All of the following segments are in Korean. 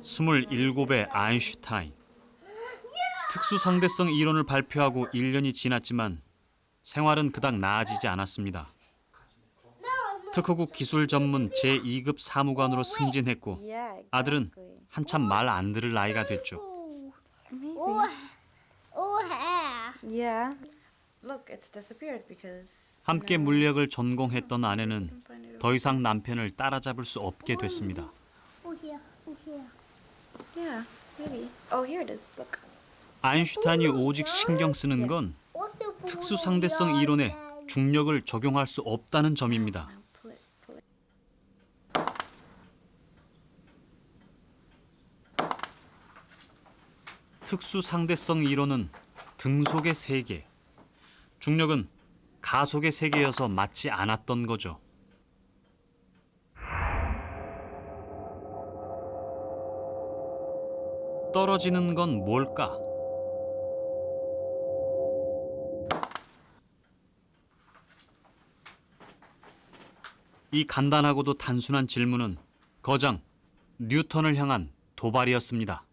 27의 아인슈타인. 특수상대성 이론을 발표하고 1년이 지났지만 생활은 그닥 나아지지 않았습니다. 특허국 기술 전문 제2급 사무관으로 승진했고 아들은 한참 말 안 들을 나이가 됐죠. Yeah. Look, it's disappeared because 함께 물리학을 전공했던 아내는 더 이상 남편을 따라잡을 수 없게 됐습니다. yeah, maybe. Oh, here it is. Look. 아인슈타인이 오직 신경 쓰는 건 특수상대성 이론에 중력을 적용할 수 없다는 점입니다. Pull it. 특수상대성 이론은 등속의 세계, 중력은 가속의 세계여서 맞지 않았던 거죠. 떨어지는 건 뭘까? 이 간단하고도 단순한 질문은 거장 뉴턴을 향한 도발이었습니다.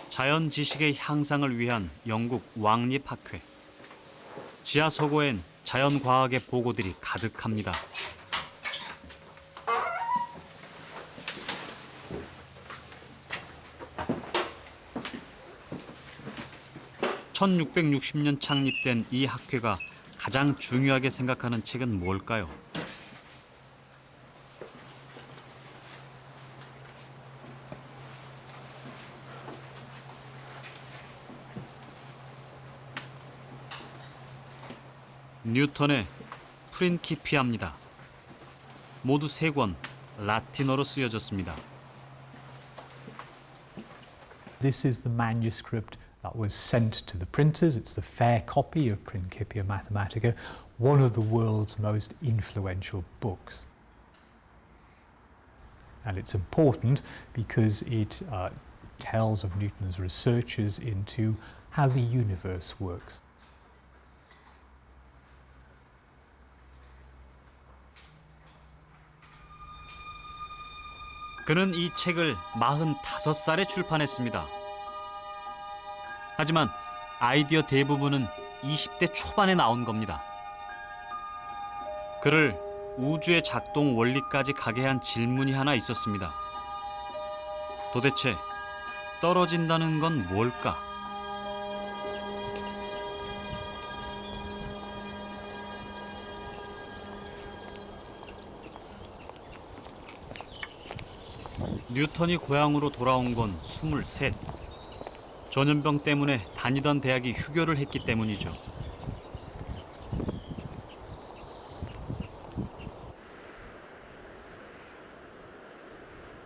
자연 지식의 향상을 위한 영국 왕립학회. 지하 서고엔 자연 과학의 보고들이 가득합니다. (1660년) 창립된 이 학회가 가장 중요하게 생각하는 책은 뭘까요? 뉴턴의 프린키피아입니다. 모두 3권 라틴어로 쓰여졌습니다. This is the manuscript that was sent to the printers. It's the fair copy of Principia Mathematica, one of the world's most influential books. And it's important because it tells of Newton's researches into how the universe works. 그는 이 책을 45살에 출판했습니다. 하지만 아이디어 대부분은 20대 초반에 나온 겁니다. 그를 우주의 작동 원리까지 가게 한 질문이 하나 있었습니다. 도대체 떨어진다는 건 뭘까? 뉴턴이 고향으로 돌아온 건 23. 전염병 때문에 다니던 대학이 휴교를 했기 때문이죠.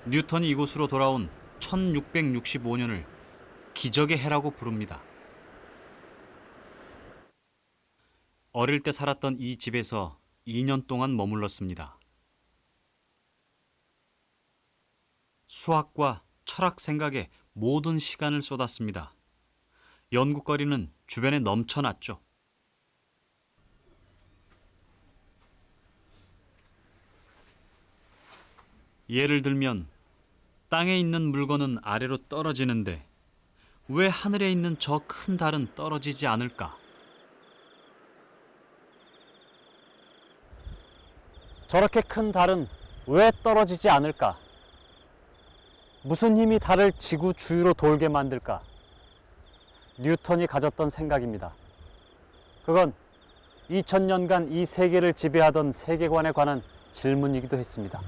뉴턴이 이곳으로 돌아온 1665년을 기적의 해라고 부릅니다. 어릴 때 살았던 이 집에서 2년 동안 머물렀습니다. 수학과 철학 생각에 모든 시간을 쏟았습니다. 연구거리는 주변에 넘쳐났죠. 예를 들면 땅에 있는 물건은 아래로 떨어지는데 왜 하늘에 있는 저 큰 달은 떨어지지 않을까? 저렇게 큰 달은 왜 떨어지지 않을까? 무슨 힘이 달을 지구 주위로 돌게 만들까? 뉴턴이 가졌던 생각입니다. 그건 2000년간 이 세계를 지배하던 세계관에 관한 질문이기도 했습니다.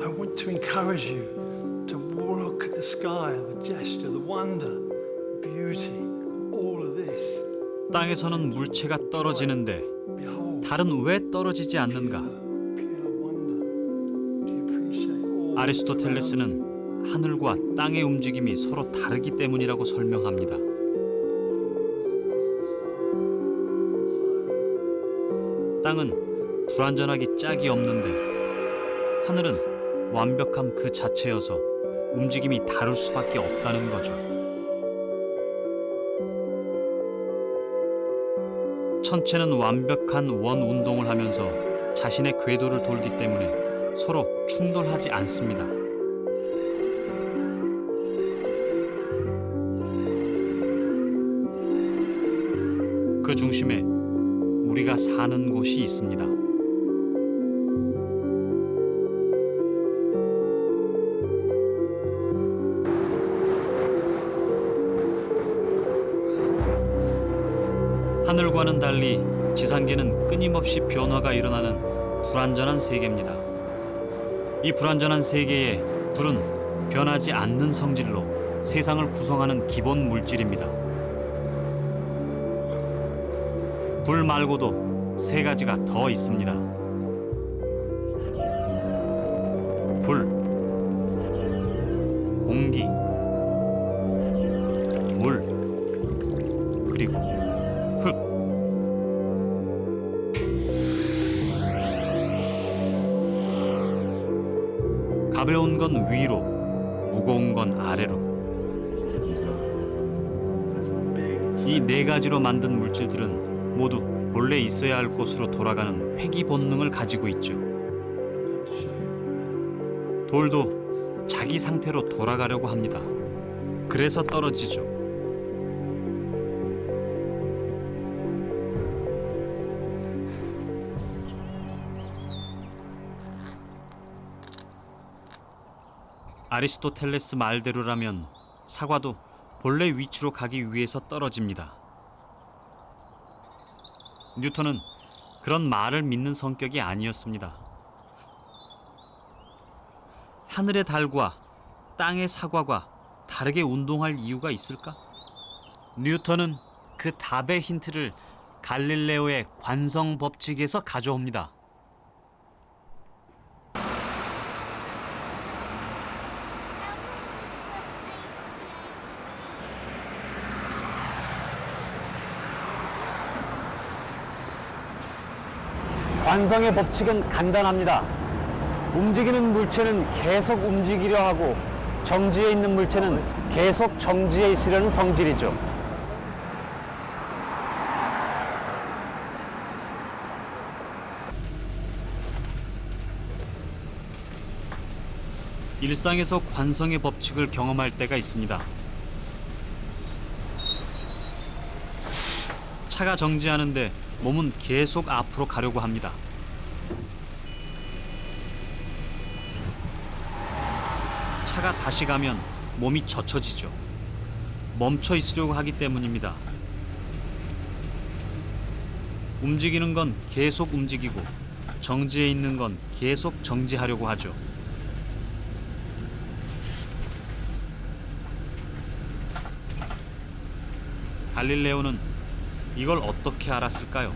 I want to encourage you to look at the sky, the gesture, the wonder, beauty, all of this. 땅에서는 물체가 떨어지는데 Behold, 달은 왜 떨어지지 않는가? pure wonder. Do you appreciate 아리스토텔레스는 하늘과 땅의 움직임이 서로 다르기 때문이라고 설명합니다. 땅은 불완전하기 짝이 없는데 하늘은 완벽함 그 자체여서 움직임이 다를 수밖에 없다는 거죠. 천체는 완벽한 원 운동을 하면서 자신의 궤도를 돌기 때문에 서로 충돌하지 않습니다. 그 중심에 우리가 사는 곳이 있습니다. 하늘과는 달리 지상계는 끊임없이 변화가 일어나는 불완전한 세계입니다. 이 불완전한 세계에 불은 변하지 않는 성질로 세상을 구성하는 기본 물질입니다. 불 말고도 세 가지가 더 있습니다. 불, 공기, 물, 그리고 흙. 가벼운 건 위로, 무거운 건 아래로. 이 네 가지로 만든 물질들은 모두 본래 있어야 할 곳으로 돌아가는 회귀 본능을 가지고 있죠. 돌도 자기 상태로 돌아가려고 합니다. 그래서 떨어지죠. 아리스토텔레스 말대로라면 사과도 본래 위치로 가기 위해서 떨어집니다. 뉴턴은 그런 말을 믿는 성격이 아니었습니다. 하늘의 달과 땅의 사과가 다르게 운동할 이유가 있을까? 뉴턴은 그 답의 힌트를 갈릴레오의 관성 법칙에서 가져옵니다. 관성의 법칙은 간단합니다. 움직이는 물체는 계속 움직이려 하고 정지해 있는 물체는 계속 정지해 있으려는 성질이죠. 일상에서 관성의 법칙을 경험할 때가 있습니다. 차가 정지하는데 몸은 계속 앞으로 가려고 합니다. 차가 다시 가면 몸이 젖혀지죠. 멈춰 있으려고 하기 때문입니다. 움직이는 건 계속 움직이고 정지해 있는 건 계속 정지하려고 하죠. 갈릴레오는 이걸 어떻게 알았을까요?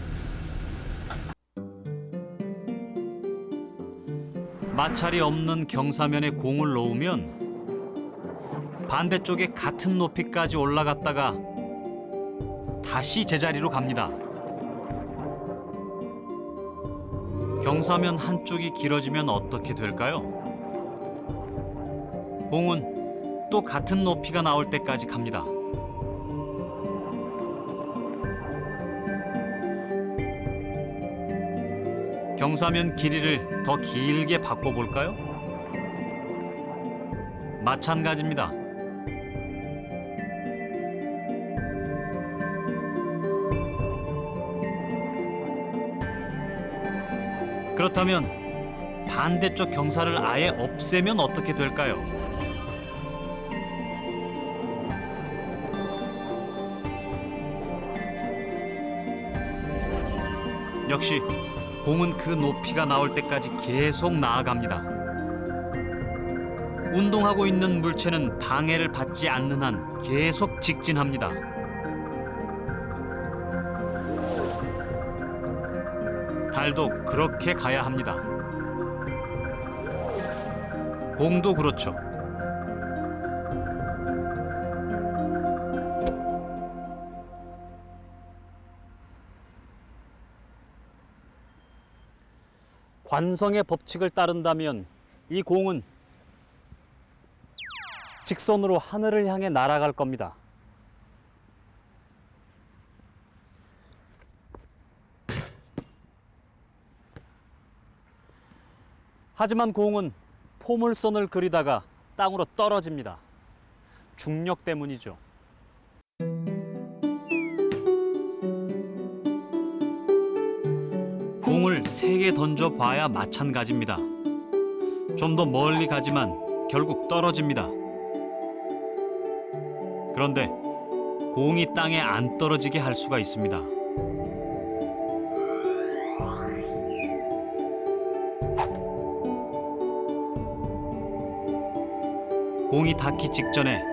마찰이 없는 경사면에 공을 놓으면 반대쪽에 같은 높이까지 올라갔다가 다시 제자리로 갑니다. 경사면 한쪽이 길어지면 어떻게 될까요? 공은 또 같은 높이가 나올 때까지 갑니다. 경사면 길이를 더 길게 바꿔볼까요? 마찬가지입니다. 그렇다면 반대쪽 경사를 아예 없애면 어떻게 될까요? 역시 공은 그 높이가 나올 때까지 계속 나아갑니다. 운동하고 있는 물체는 방해를 받지 않는 한 계속 직진합니다. 달도 그렇게 가야 합니다. 공도 그렇죠. 관성의 법칙을 따른다면 이 공은 직선으로 하늘을 향해 날아갈 겁니다. 하지만 공은 포물선을 그리다가 땅으로 떨어집니다. 중력 때문이죠. 공을 3개 던져봐야 마찬가지입니다. 좀 더 멀리 가지만 결국 떨어집니다. 그런데 공이 땅에 안 떨어지게 할 수가 있습니다. 공이 닿기 직전에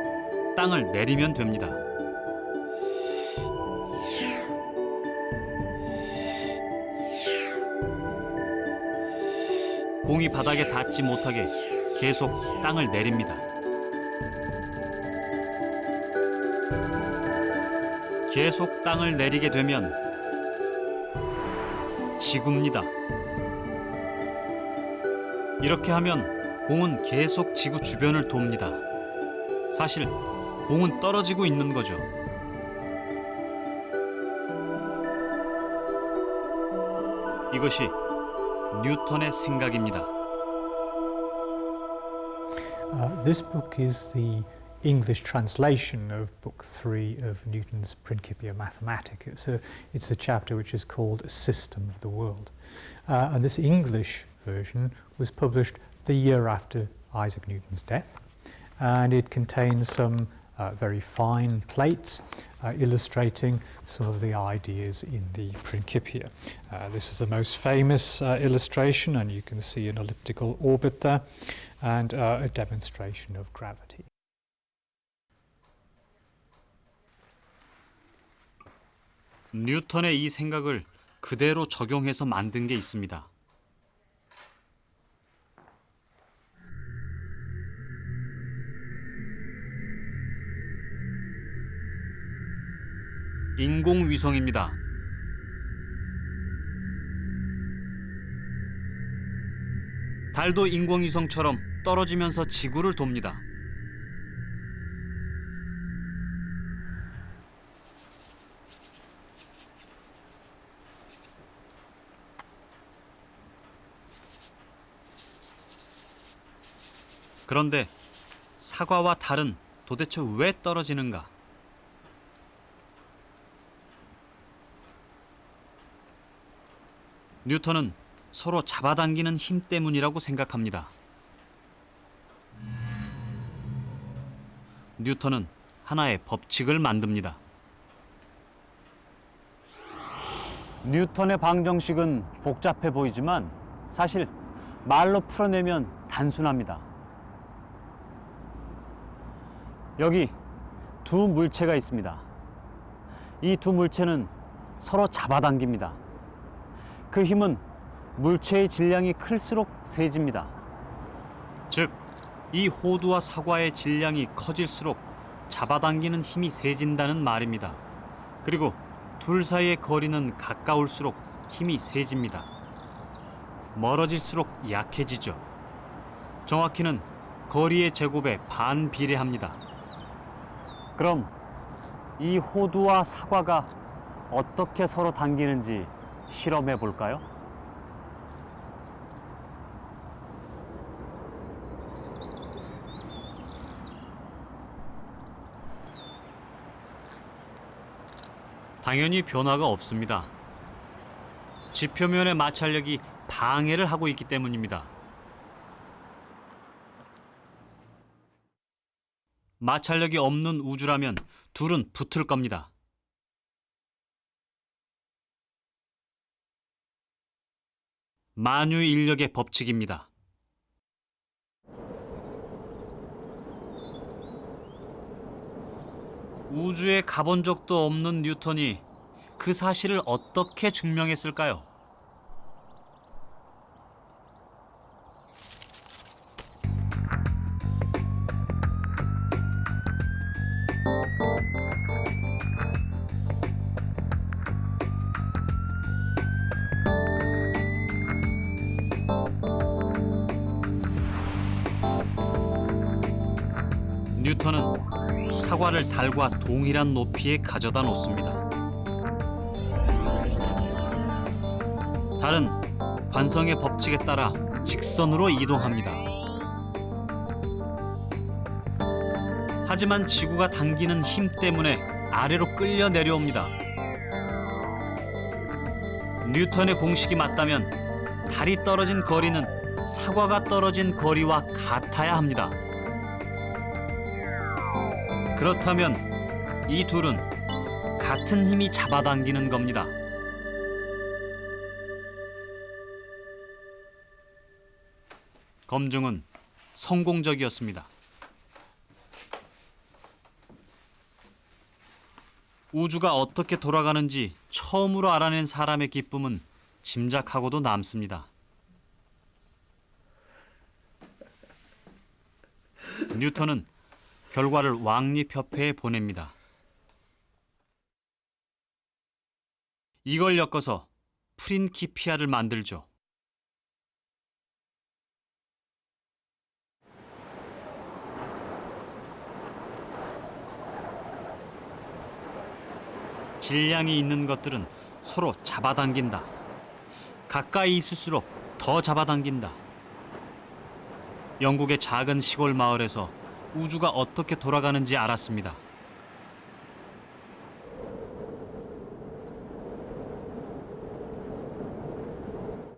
땅을 내리면 됩니다. 공이 바닥에 닿지 못하게 계속 땅을 내립니다. 계속 땅을 내리게 되면 지구입니다. 이렇게 하면 공은 계속 지구 주변을 돕니다. 사실 공은 떨어지고 있는 거죠. 이것이 뉴턴의 생각입니다. This book is the English translation of Book 3 of Newton's Principia Mathematica. It's a chapter which is called A System of the World. And this English version was published the year after Isaac Newton's death. And it contains some very fine plates illustrating some of the ideas in the Principia. This is the most famous illustration, and you can see an elliptical orbit there, and a demonstration of gravity. 뉴턴의 이 생각을 그대로 적용해서 만든 게 있습니다. 인공위성입니다. 달도 인공위성처럼 떨어지면서 지구를 돕니다. 그런데 사과와 달은 도대체 왜 떨어지는가? 뉴턴은 서로 잡아당기는 힘 때문이라고 생각합니다. 뉴턴은 하나의 법칙을 만듭니다. 뉴턴의 방정식은 복잡해 보이지만 사실 말로 풀어내면 단순합니다. 여기 두 물체가 있습니다. 이 두 물체는 서로 잡아당깁니다. 그 힘은 물체의 질량이 클수록 세집니다. 즉, 이 호두와 사과의 질량이 커질수록 잡아당기는 힘이 세진다는 말입니다. 그리고 둘 사이의 거리는 가까울수록 힘이 세집니다. 멀어질수록 약해지죠. 정확히는 거리의 제곱에 반비례합니다. 그럼 이 호두와 사과가 어떻게 서로 당기는지 실험해 볼까요? 당연히 변화가 없습니다. 지표면의 마찰력이 방해를 하고 있기 때문입니다. 마찰력이 없는 우주라면 둘은 붙을 겁니다. 만유인력의 법칙입니다. 우주에 가본 적도 없는 뉴턴이 그 사실을 어떻게 증명했을까요? 뉴턴은 사과를 달과 동일한 높이에 가져다 놓습니다. 달은 관성의 법칙에 따라 직선으로 이동합니다. 하지만 지구가 당기는 힘 때문에 아래로 끌려 내려옵니다. 뉴턴의 공식이 맞다면 달이 떨어진 거리는 사과가 떨어진 거리와 같아야 합니다. 그렇다면 이 둘은 같은 힘이 잡아당기는 겁니다. 검증은 성공적이었습니다. 우주가 어떻게 돌아가는지 처음으로 알아낸 사람의 기쁨은 짐작하고도 남습니다. 뉴턴은 결과를 왕립협회에 보냅니다. 이걸 엮어서 프린키피아를 만들죠. 질량이 있는 것들은 서로 잡아당긴다. 가까이 있을수록 더 잡아당긴다. 영국의 작은 시골 마을에서 우주가 어떻게 돌아가는지 알았습니다.